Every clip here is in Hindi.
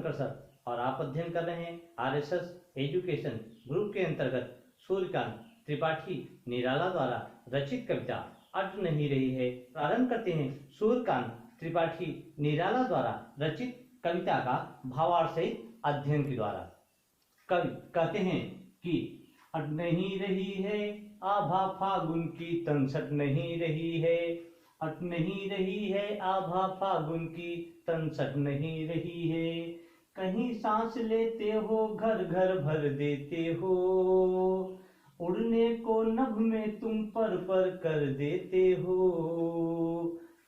शंकर सर और आप अध्ययन कर रहे हैं आरएसएस एजुकेशन ग्रुप के अंतर्गत सूर्यकांत त्रिपाठी निराला द्वारा रचित कविता अट नहीं रही है। प्रारंभ करते हैं सूर्यकांत त्रिपाठी निराला द्वारा रचित कविता का भावार्थ सहित अध्ययन के द्वारा। कवि कहते हैं कि अट नहीं रही है आभा फागुन की तनसट नहीं रही है, अट नहीं रही है आभा फागुन की तनसट नहीं रही है। कहीं सांस लेते हो घर घर भर देते हो, उड़ने को नभ में तुम पर कर देते हो।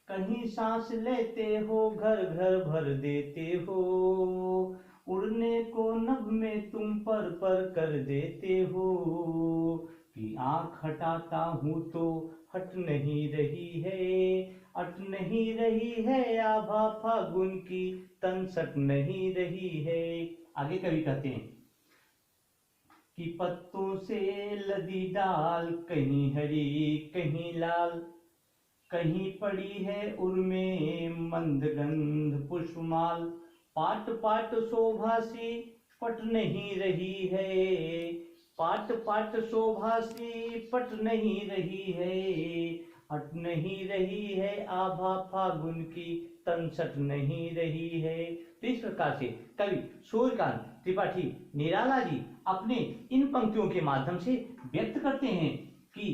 कहीं सांस लेते हो घर घर भर देते हो, उड़ने को नभ में तुम पर कर देते हो। कि आँख हटाता हूँ तो हट नहीं रही है, अट नहीं रही है आभा फागुन की तनसट नहीं रही है। आगे कवि कहते हैं कि पत्तों से लदी डाल कहीं हरी कहीं लाल, कहीं पड़ी है उर्मे मंद गंध पुष्पमाल। पाट पाट शोभा सी पट नहीं रही है, पाट पाट शोभा सी पट नहीं रही है, अट नहीं रही है आभा फागुन की तनसट नहीं रही है। तो इस प्रकार से कवि सूर्यकांत त्रिपाठी निराला जी अपने इन पंक्तियों के माध्यम से व्यक्त करते हैं कि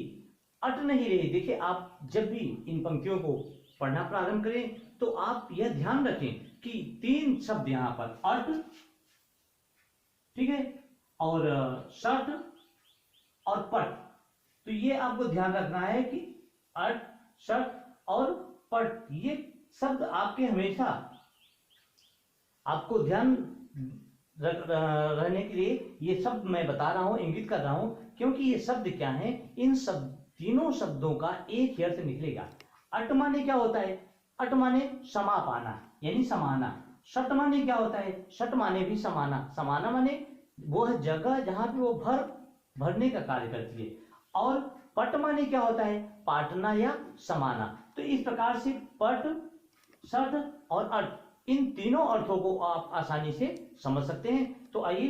अट नहीं रही। देखिए, आप जब भी इन पंक्तियों को पढ़ना प्रारंभ करें तो आप यह ध्यान रखें कि तीन शब्द यहां पर अट, ठीक है, और शट और पट, तो ये आपको ध्यान रखना है कि अट शट और पट ये शब्द आपके हमेशा आपको ध्यान रहने के लिए ये शब्द मैं बता रहा हूं, इंगित कर रहा हूं, क्योंकि ये शब्द क्या है, इन तीनों शब्दों का एक ही अर्थ निकलेगा। अट माने क्या होता है? अट माने समा पाना यानी समाना। शट माने क्या होता है? शट माने भी समाना। समाना माने वो जगह जहां पे वो भरने का कार्य करती है। और पट माने क्या होता है? पाटना या समाना। तो इस प्रकार से पट, शट और अट इन तीनों अर्थों को आप आसानी से समझ सकते हैं। तो आइए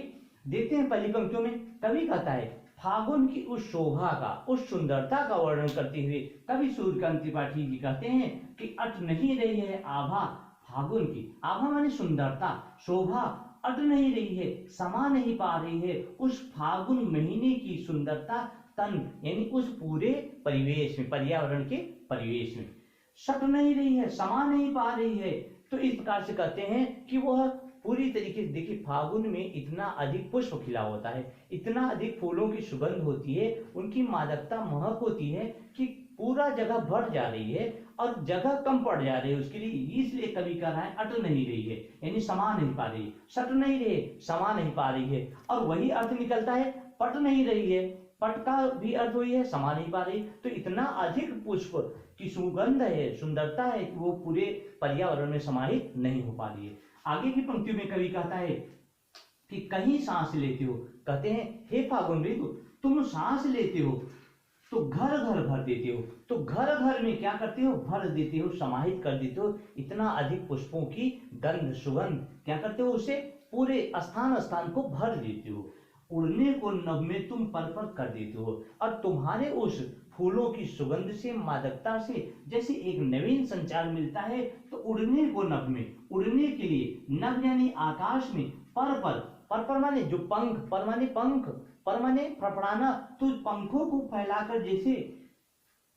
देखते हैं पहली पंक्तियों में कवि कहता है फागुन की उस शोभा का, उस सुंदरता का वर्णन करते हुए कवि सूर्यकांत त्रिपाठी जी कहते हैं कि अट नहीं रही है आभा फागुन की। आभा माने सुंदरता, शोभा अट नहीं रही है, समा नहीं पा रही है उस फागुन महीने की सुंदरता, तन यानी उस पूरे परिवेश में, पर्यावरण के परिवेश में। शट नहीं रही है, समा नहीं पा रही है। तो इस प्रकार से कहते हैं कि वह पूरी तरीके से, देखिए फागुन में इतना अधिक पुष्प खिला होता है, इतना अधिक फूलों की सुगंध होती है, उनकी मादकता महक होती है कि पूरा जगह भर जा रही है और जगह कम पड़ जा रही है उसके लिए। इसलिए कवि कह रहा है अट नहीं रही है यानी समा नहीं पा रही है, शट नहीं रही, समा नहीं पा रही है। और वही अर्थ निकलता है पट नहीं रही है, पट का भी अर्थ वही है, समा नहीं पा रही। तो इतना अधिक पुष्प की सुगंध है, सुंदरता है कि वो पूरे पर्यावरण में समाहित नहीं हो पा रही है। आगे की पंक्तियों में कवि कहता है कि कहीं सांस लेते हो, कहते हैं हे फागुन ऋतु तुम सांस लेते हो तो घर घर भर देते हो। तो घर घर में क्या करते हो? भर देते हो, समाहित कर देते हो। इतना अधिक पुष्पों की गंध सुगंध क्या करते हो? उसे पूरे स्थान स्थान को भर देते हो। उड़ने को नभ में तुम पर कर देते हो और तुम्हारे उस फूलों की सुगंध से, मादकता से जैसे एक नवीन संचार मिलता है। तो उड़ने को नभ में, उड़ने के लिए नभ यानी आकाश में, पर माने जो पंख, पर माने पंख, पर माने फड़फड़ाना। तो पंखों को फैलाकर जैसे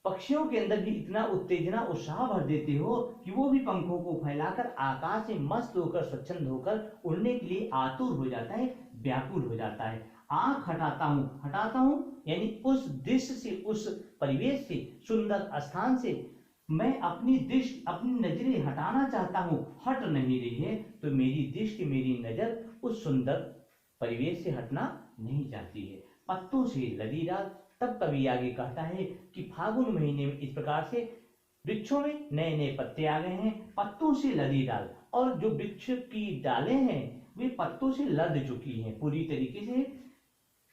पक्षियों के अंदर भी इतना उत्तेजना उत्साह भर देते हो कि वो भी पंखों को फैलाकर आकाश में मस्त होकर, स्वच्छंद होकर उड़ने के लिए आतुर हो जाता है, व्याकुल हो जाता है। आंख हटाता हूं यानी उस दृश्य से, उस परिवेश से, सुंदर स्थान से मैं अपनी दृष्टि, अपनी नजरें हटाना चाहता हूं, हट नहीं रही है। तो मेरी दृष्टि, मेरी नजर उस सुंदर परिवेश से हटना नहीं चाहती है। पत्तों से लदी डाल। तब कवि आगे कहता है कि फागुन महीने में इस प्रकार से वृक्षों में नए नए पत्ते आ गए हैं, पत्तों से लदी डाल। और जो वृक्ष की डालें हैं वे पत्तों से लद चुकी हैं पूरी तरीके से,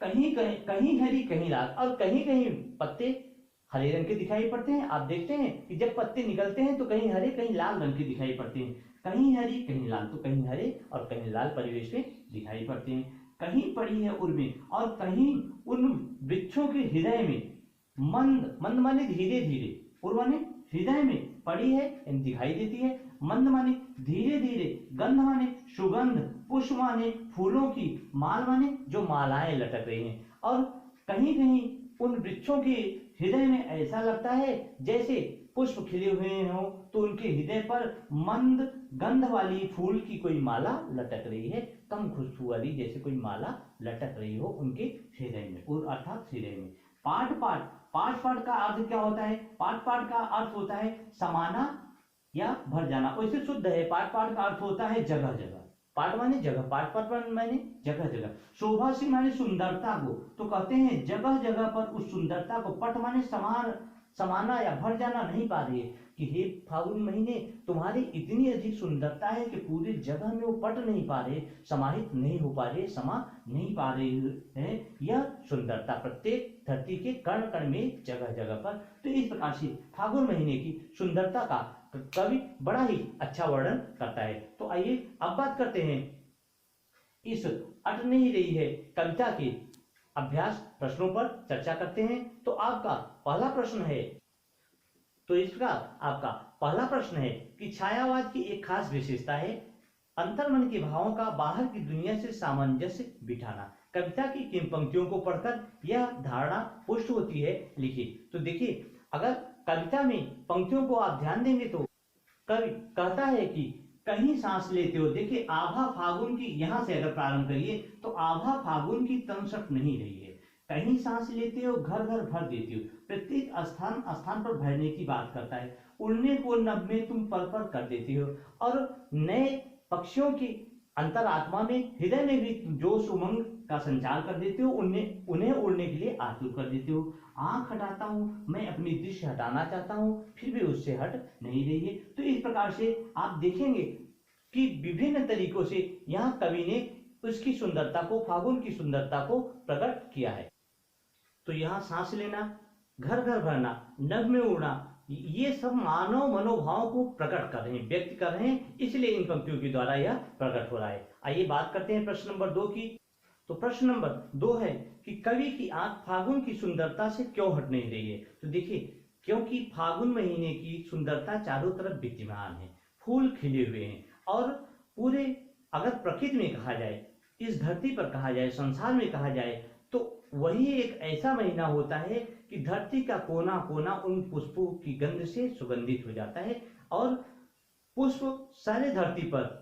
कहीं कहीं हरी कहीं लाल, और कहीं कहीं पत्ते हरे रंग के दिखाई पड़ते हैं। आप देखते हैं कि जब पत्ते निकलते हैं तो कहीं हरे कहीं लाल रंग के दिखाई पड़ते हैं। कहीं हरी कहीं लाल, तो कहीं हरे और कहीं लाल परिवेश में दिखाई पड़ते हैं। कहीं पड़ी है उर्मी और कहीं उन वृक्षों के हृदय में मंद, मंद माने धीरे धीरे, उर् माने हृदय में पड़ी है यानी दिखाई देती है, मंद माने धीरे धीरे, गंध माने सुगंध, पुष्प माने फूलों की, माल माने जो मालाएं लटक रही हैं। और कहीं कहीं उन वृक्षों के हृदय में ऐसा लगता है जैसे पुष्प खिले हुए हों, तो उनके हृदय पर मंद गंध वाली फूल की कोई माला लटक रही है, कम खुशबू वाली जैसे कोई माला लटक रही हो उनके हृदय में, और अर्थात हृदय में। पाठ पाठ, पाठ पाठ का अर्थ क्या होता है? पाठ पाठ का अर्थ होता है समाना या भर जाना, वैसे शुद्ध है। पाठ पाठ का अर्थ होता है जगह जगह, पाठ माने जगह, पाठ पाठ माने जगह जगह। शोभासी माने सुंदरता को, तो कहते हैं जगह जगह पर उस सुंदरता को, पट माने समान, समाना या भर जाना नहीं पा रही है कि हे फागुन महीने तुम्हारी इतनी अधिक सुंदरता है कि पूरी जगह में वो पट नहीं पा रहे, समाहित नहीं हो पा रहे, समा नहीं पा रहे हैं यह सुंदरता प्रत्येक धरती के कण कण में, जगह जगह पर। तो इस प्रकार से फागुन महीने की सुंदरता का कवि बड़ा ही अच्छा वर्णन करता है। तो आइए अब बात करते हैं इस अट नहीं रही है कविता के अभ्यास प्रश्नों पर चर्चा करते हैं। तो आपका पहला प्रश्न है, तो इसका आपका पहला प्रश्न है कि छायावाद की एक खास विशेषता है अंतर्मन के भावों का बाहर की दुनिया से सामंजस्य बिठाना। कविता की किन पंक्तियों को पढ़कर यह धारणा पुष्ट होती है, लिखिए। तो देखिए, अगर कविता में पंक्तियों को आप ध्यान देंगे तो कवि कहता है कि कहीं सांस लेते हो, देखिए आभा फागुन की, यहां से अगर प्रारंभ करिए तो आभा फागुन की तमसक नहीं रही है, कहीं सांस लेते हो घर घर भर देते हो, प्रत्येक स्थान स्थान पर भरने की बात करता है। उड़ने को नभ में तुम पर पर कर देते हो, और नए पक्षियों की अंतरात्मा में, हृदय में भी जोश उमंग का संचार कर देते हो, उन्हें उड़ने के लिए आतुर कर देते हो। आंख हटाता हूँ मैं, अपनी दृष्टि हटाना चाहता हूँ, फिर भी उससे हट नहीं रही है। तो इस प्रकार से आप देखेंगे कि विभिन्न तरीकों से यहाँ कवि ने उसकी सुंदरता को, फागुन की सुंदरता को प्रकट किया है। तो यहाँ सांस लेना, घर घर भरना, नभ में उड़ना, ये सब मानव मनोभाव को प्रकट कर रहे हैं, व्यक्त कर रहे हैं, इसलिए इन पंक्तियों के द्वारा यह प्रकट हो रहा है। आइए बात करते हैं प्रश्न नंबर 2 की। तो प्रश्न नंबर 2 है कि कवि की आंख फागुन की सुंदरता से क्यों हट नहीं रही है। तो देखिए, क्योंकि फागुन महीने की सुंदरता चारों तरफ विद्यमान है, फूल खिले हुए हैं, और पूरे अगर प्रकृति में कहा जाए, इस धरती पर कहा जाए, संसार में कहा जाए, तो वही एक ऐसा महीना होता है कि धरती का कोना कोना उन पुष्पों की गंध से सुगंधित हो जाता है, और पुष्प सारे धरती पर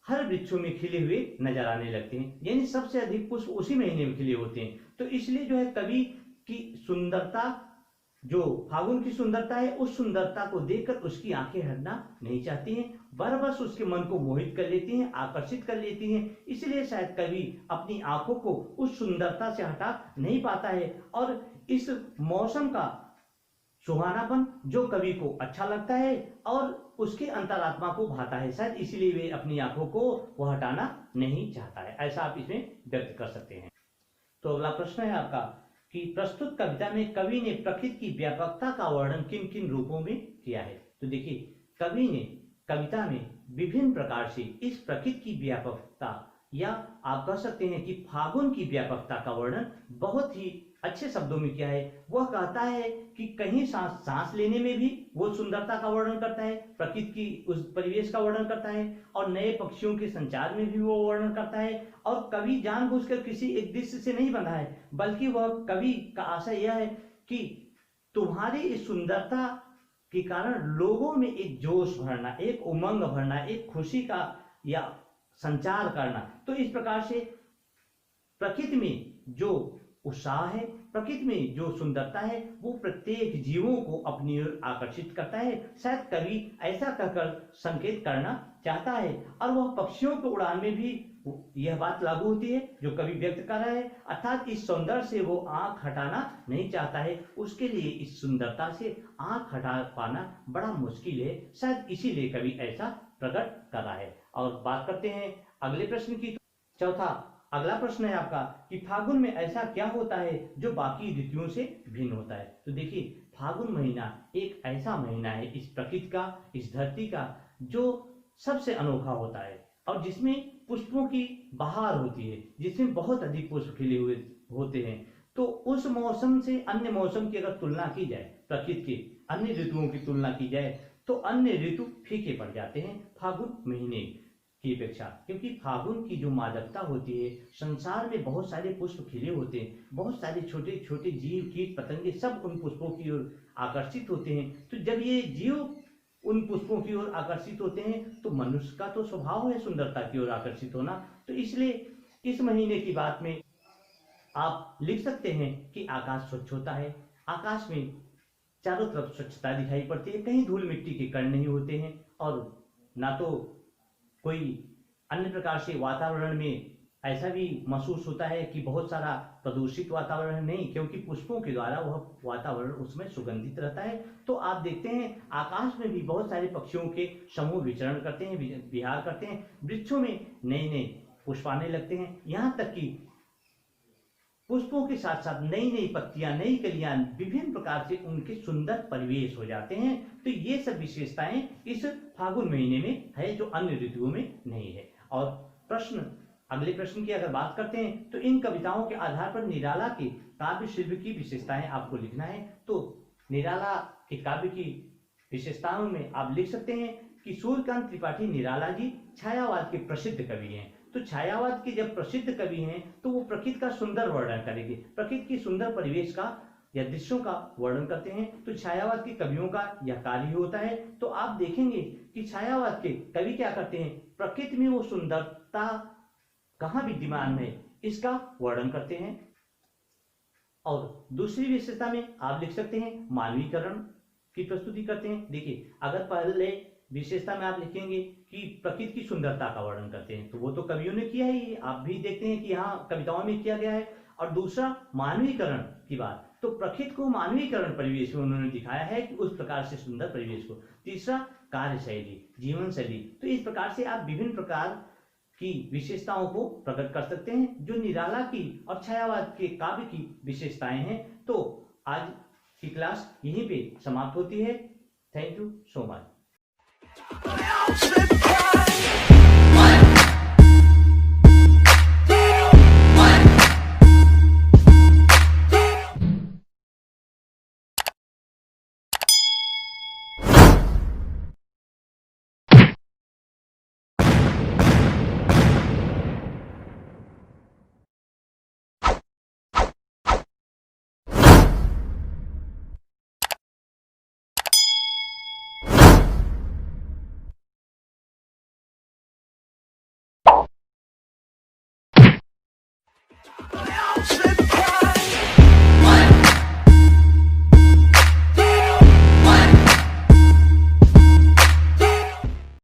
हर वृक्षों में खिले हुए नजर आने लगते हैं, यानी सबसे अधिक पुष्प उसी महीने में खिले होते हैं। तो इसलिए जो है कवि की सुंदरता, जो फागुन की सुंदरता है, उस सुंदरता को देखकर उसकी आंखें हटना नहीं चाहती हैं, बस उसके मन को मोहित कर लेती हैं, आकर्षित कर लेती हैं। इसलिए शायद कवि अपनी आंखों को उस सुंदरता से हटा नहीं पाता है, और इस मौसम का सुहानापन जो कवि को अच्छा लगता है और उसके अंतरात्मा को भाता है, शायद इसीलिए वे अपनी आंखों को वह हटाना नहीं चाहता है, ऐसा आप इसमें व्यक्त कर सकते हैं। तो अगला प्रश्न है आपका कि प्रस्तुत कविता में कवि ने प्रकृति की व्यापकता का वर्णन किन किन रूपों में किया है। तो देखिए, कवि ने कविता में विभिन्न प्रकार से इस प्रकृति की व्यापकता, या आप कह सकते हैं कि फागुन की व्यापकता का वर्णन बहुत ही अच्छे शब्दों में किया है। वह कहता है कि कहीं सांस लेने में भी वो सुंदरता का वर्णन करता है, प्रकृति की उस परिवेश का वर्णन करता है, और नए पक्षियों के संचार में भी वो वर्णन करता है। और कवि जानबूझकर किसी एक दृश्य से नहीं बंधा है, बल्कि वह कवि का आशय यह है कि तुम्हारी इस सुंदरता के कारण लोगों में एक जोश भरना, एक उमंग भरना, एक खुशी का या संचार करना। तो इस प्रकार से प्रकृति में जो उत्साह है, प्रकृति में जो सुंदरता है, वो प्रत्येक जीवों को अपनी ओर आकर्षित करता है। शायद कवि ऐसा कहकर संकेत करना चाहता है, और वह पक्षियों के उड़ान में भी यह बात लागू होती है जो कवि व्यक्त कर रहा है, अर्थात इस सौंदर्य से वो आंख हटाना नहीं चाहता है, उसके लिए इस सुंदरता से आंख हटा पाना बड़ा मुश्किल है, शायद इसीलिए कवि ऐसा प्रकट कर रहा है। और बात करते हैं अगले प्रश्न की। चौथा अगला प्रश्न है आपका कि फागुन में ऐसा क्या होता है जो बाकी ऋतुओं से भिन्न होता है। तो देखिए, फागुन महीना एक ऐसा महीना है इस प्रकृति का, इस धरती का, जो सबसे अनोखा होता है और जिसमें पुष्पों की बहार होती है, जिसमें बहुत अधिक पुष्प खिले हुए होते हैं। तो उस मौसम से अन्य मौसम की अगर तुलना की जाए, प्रकृति के अन्य ऋतुओं की तुलना की जाए, तो अन्य ऋतु फीके पड़ जाते हैं फागुन महीने की अपेक्षा, क्योंकि फागुन की जो मादकता होती है, संसार में बहुत सारे पुष्प खिले होते हैं, बहुत सारे छोटे छोटे जीव कीट पतंगे सब उन पुष्पों की ओर आकर्षित होते हैं। तो जब ये जीव उन पुष्पों की ओर आकर्षित होते हैं तो मनुष्य का तो स्वभाव है सुंदरता की ओर आकर्षित होना। तो इसलिए इस महीने की बात में आप लिख सकते हैं कि आकाश स्वच्छ होता है, आकाश में चारों तरफ स्वच्छता दिखाई पड़ती है, कहीं धूल मिट्टी के कण नहीं होते हैं, और ना तो कोई अन्य प्रकार से वातावरण में ऐसा भी महसूस होता है कि बहुत सारा प्रदूषित वातावरण नहीं, क्योंकि पुष्पों के द्वारा वह वातावरण उसमें सुगंधित रहता है। तो आप देखते हैं आकाश में भी बहुत सारे पक्षियों के समूह विचरण करते हैं, विहार करते हैं, वृक्षों में नए नए पुष्प आने लगते हैं, यहाँ तक कि पुष्पों के साथ साथ नई नई पत्तियां, नई कलियां, विभिन्न प्रकार से उनके सुंदर परिवेश हो जाते हैं। तो ये सब विशेषताएं इस फागुन महीने में है जो अन्य ऋतुओं में नहीं है। और अगले प्रश्न की अगर बात करते हैं तो इन कविताओं के आधार पर निराला के काव्य शिल्प की विशेषताएं आपको लिखना है। तो निराला के काव्य की विशेषताओं में आप लिख सकते हैं कि सूर्यकांत त्रिपाठी निराला जी छायावाद के प्रसिद्ध कवि हैं। तो छायावाद के जब प्रसिद्ध कवि हैं तो वो प्रकृति का सुंदर वर्णन करेंगे, प्रकृति की सुंदर परिवेश का या दृश्यों का वर्णन करते हैं। तो छायावाद के कवियों का यह कार्य होता है। तो आप देखेंगे कि छायावाद के कवि क्या करते हैं, प्रकृति में वो सुंदरता कहाँ विद्यमान है इसका वर्णन करते हैं। और दूसरी विशेषता में आप लिख सकते हैं मानवीकरण की प्रस्तुति करते हैं। देखिए, अगर पहले विशेषता में आप लिखेंगे कि प्रकृति की सुंदरता का वर्णन करते हैं तो वो तो कवियों ने किया ही, आप भी देखते हैं कि यहाँ कविताओं में किया गया है। और दूसरा मानवीकरण की बात, तो प्रकृति को मानवीकरण परिवेश में उन्होंने दिखाया है कि उस प्रकार से सुंदर परिवेश को। तीसरा कार्यशैली, जीवन शैली, तो इस प्रकार से आप विभिन्न प्रकार की विशेषताओं को प्रकट कर सकते हैं जो निराला की और छायावाद के काव्य की विशेषताएं हैं। तो आज की क्लास यहीं पे समाप्त होती है। Thank you so much.